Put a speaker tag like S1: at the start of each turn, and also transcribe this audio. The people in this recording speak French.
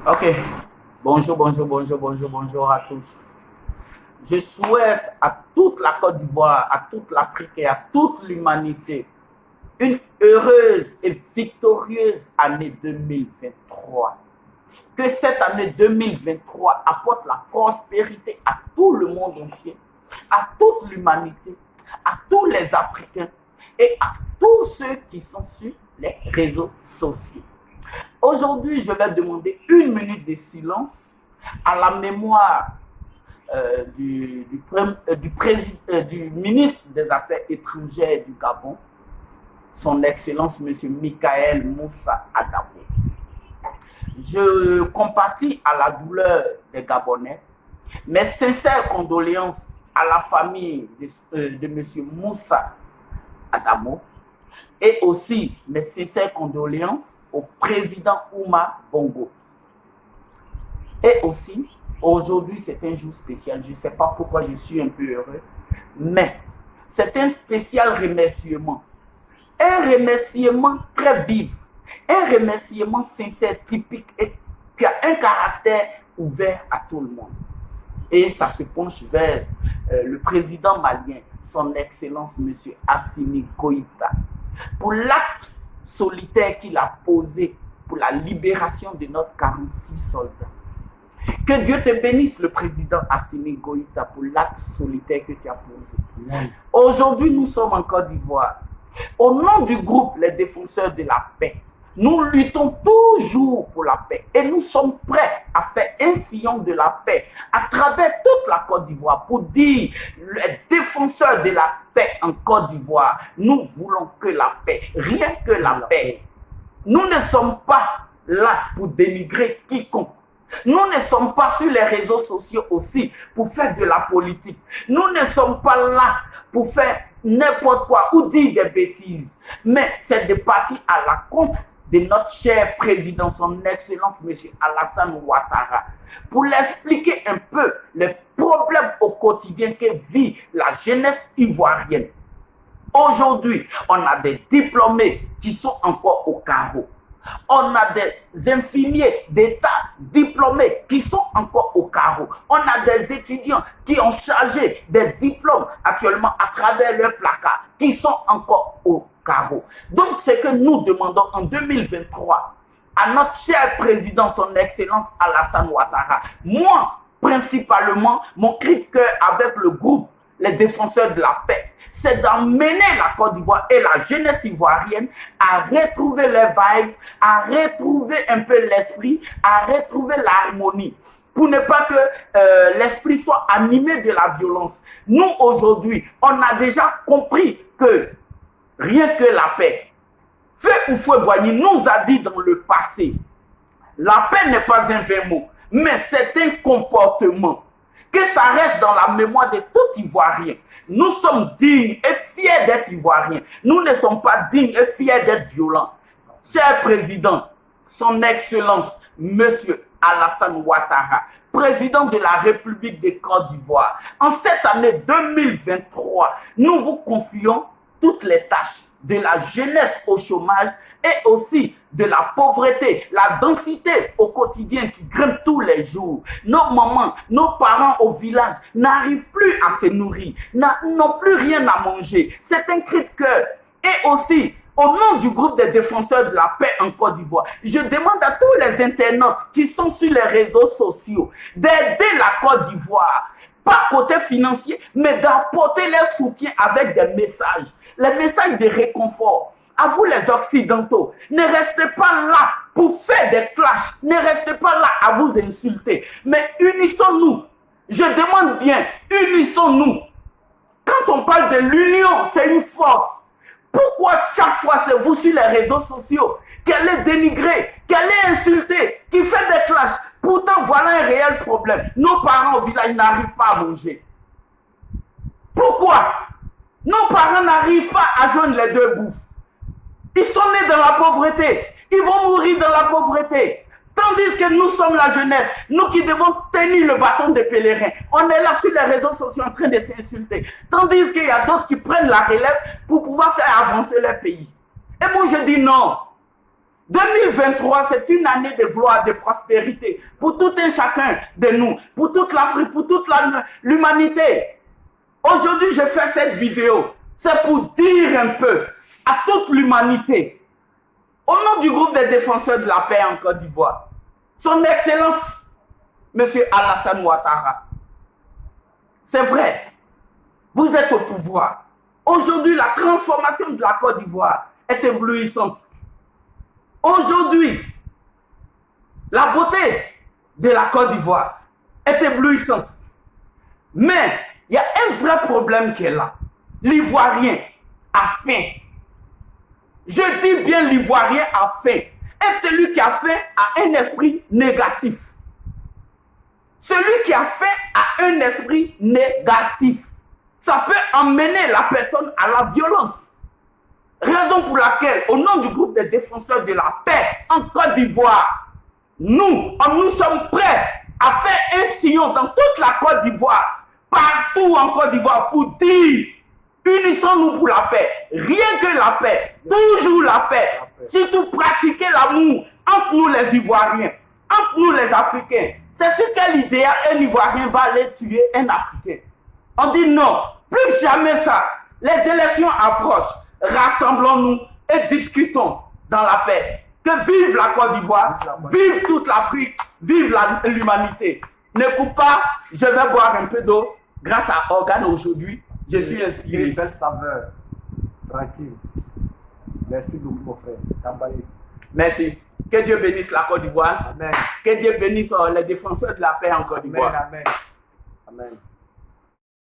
S1: Ok. Bonjour à tous. Je souhaite à toute la Côte d'Ivoire, à toute l'Afrique et à toute l'humanité une heureuse et victorieuse année 2023. Que cette année 2023 apporte la prospérité à tout le monde entier, à toute l'humanité, à tous les Africains et à tous ceux qui sont sur les réseaux sociaux. Aujourd'hui, je vais demander 1 minute de silence à la mémoire du ministre des Affaires étrangères du Gabon, son Excellence M. Michael Moussa Adamou. Je compatis à la douleur des Gabonais. Mes sincères condoléances à la famille de M. Moussa Adamou et aussi mes sincères condoléances au président Ouma Bongo. Et aussi, aujourd'hui, c'est un jour spécial. Je ne sais pas pourquoi je suis un peu heureux, mais c'est un spécial remerciement. Un remerciement très vif, un remerciement sincère, typique et qui a un caractère ouvert à tout le monde. Et ça se penche vers le président malien, son Excellence M. Assimi Goïta, pour l'acte solitaire qu'il a posé pour la libération de notre 46 soldats. Que Dieu te bénisse, le président Assimi Goïta, pour l'acte solitaire que tu as posé. Aujourd'hui, nous sommes en Côte d'Ivoire. Au nom du groupe Les Défenseurs de la Paix, nous luttons toujours pour la paix et nous sommes prêts à faire un sillon de la paix à travers toute la Côte d'Ivoire pour dire les défenseurs de la paix en Côte d'Ivoire, nous voulons que la paix, rien que la paix. Nous ne sommes pas là pour dénigrer quiconque. Nous ne sommes pas sur les réseaux sociaux aussi pour faire de la politique. Nous ne sommes pas là pour faire n'importe quoi ou dire des bêtises. Mais c'est de partir à la contre de notre cher président, son Excellence M. Alassane Ouattara, pour l'expliquer un peu les problèmes au quotidien que vit la jeunesse ivoirienne. Aujourd'hui, on a des diplômés qui sont encore au carreau. On a des infirmiers d'État diplômés qui sont encore au carreau. On a des étudiants qui ont chargé des diplômes actuellement à travers leur placard, qui sont encore au carreau. Donc, ce que nous demandons en 2023 à notre cher président, son Excellence Alassane Ouattara, moi, principalement, mon cri de cœur avec le groupe Les Défenseurs de la Paix, c'est d'emmener la Côte d'Ivoire et la jeunesse ivoirienne à retrouver les vibes, à retrouver un peu l'esprit, à retrouver l'harmonie, pour ne pas que l'esprit soit animé de la violence. Nous, aujourd'hui, on a déjà compris que rien que la paix, Feu Houphouët-Boigny nous a dit dans le passé, la paix n'est pas un vain mot, mais c'est un comportement. Que ça reste dans la mémoire de tout Ivoirien. Nous sommes dignes et fiers d'être Ivoiriens. Nous ne sommes pas dignes et fiers d'être violents. Cher président, son Excellence, Monsieur Alassane Ouattara, président de la République de Côte d'Ivoire, en cette année 2023, nous vous confions toutes les tâches de la jeunesse au chômage et aussi de la pauvreté, la densité au quotidien qui grimpe tous les jours. Nos mamans, nos parents au village n'arrivent plus à se nourrir, n'ont plus rien à manger. C'est un cri de cœur. Et aussi, au nom du groupe des défenseurs de la paix en Côte d'Ivoire, je demande à tous les internautes qui sont sur les réseaux sociaux d'aider la Côte d'Ivoire, pas côté financier, mais d'apporter leur soutien avec des messages, les messages de réconfort. À vous les Occidentaux, ne restez pas là pour faire des clashs, ne restez pas là à vous insulter, mais unissons-nous. Je demande bien, unissons-nous. Quand on parle de l'union, c'est une force. Pourquoi chaque fois c'est vous sur les réseaux sociaux qu'elle est dénigrée, qu'elle est insultée, qui fait des clashs? Pourtant, voilà un réel problème. Nos parents au village n'arrivent pas à manger. Pourquoi? Nos parents n'arrivent pas à joindre les deux bouts. Ils sont nés dans la pauvreté. Ils vont mourir dans la pauvreté. Tandis que nous sommes la jeunesse, nous qui devons tenir le bâton des pèlerins. On est là sur les réseaux sociaux en train de s'insulter. Tandis qu'il y a d'autres qui prennent la relève pour pouvoir faire avancer leur pays. Et moi je dis non. 2023, c'est une année de gloire, de prospérité pour tout un chacun de nous, pour toute l'Afrique, pour toute l'humanité. Aujourd'hui, je fais cette vidéo. C'est pour dire un peu à toute l'humanité, au nom du groupe des défenseurs de la paix en Côte d'Ivoire, son Excellence, M. Alassane Ouattara. C'est vrai, vous êtes au pouvoir. Aujourd'hui, la transformation de la Côte d'Ivoire est éblouissante. Aujourd'hui, la beauté de la Côte d'Ivoire est éblouissante. Mais il y a un vrai problème qui est là. L'Ivoirien a faim. Je dis bien l'Ivoirien a faim. Et celui qui a faim a un esprit négatif. Celui qui a faim a un esprit négatif. Ça peut emmener la personne à la violence. Raison pour laquelle, au nom du groupe des défenseurs de la paix en Côte d'Ivoire, nous sommes prêts à faire un sillon dans toute la Côte d'Ivoire, partout en Côte d'Ivoire, pour dire, unissons-nous pour la paix. Rien que la paix, toujours la paix. Surtout pratiquer l'amour entre nous les Ivoiriens, entre nous les Africains. C'est sur quel idéal un Ivoirien va aller tuer un Africain. On dit non, plus jamais ça. Les élections approchent. Rassemblons-nous et discutons dans la paix. Que vive la Côte d'Ivoire, vive toute l'Afrique, vive l'humanité. N'écoute pas, je vais boire un peu d'eau. Grâce à Organe aujourd'hui, je suis inspiré.
S2: Une belle saveur, tranquille. Merci beaucoup mon frère. Kambaye.
S1: Merci. Que Dieu bénisse la Côte d'Ivoire.
S2: Amen.
S1: Que Dieu bénisse les défenseurs de la paix en Côte d'Ivoire.
S2: Amen. Amen. Amen.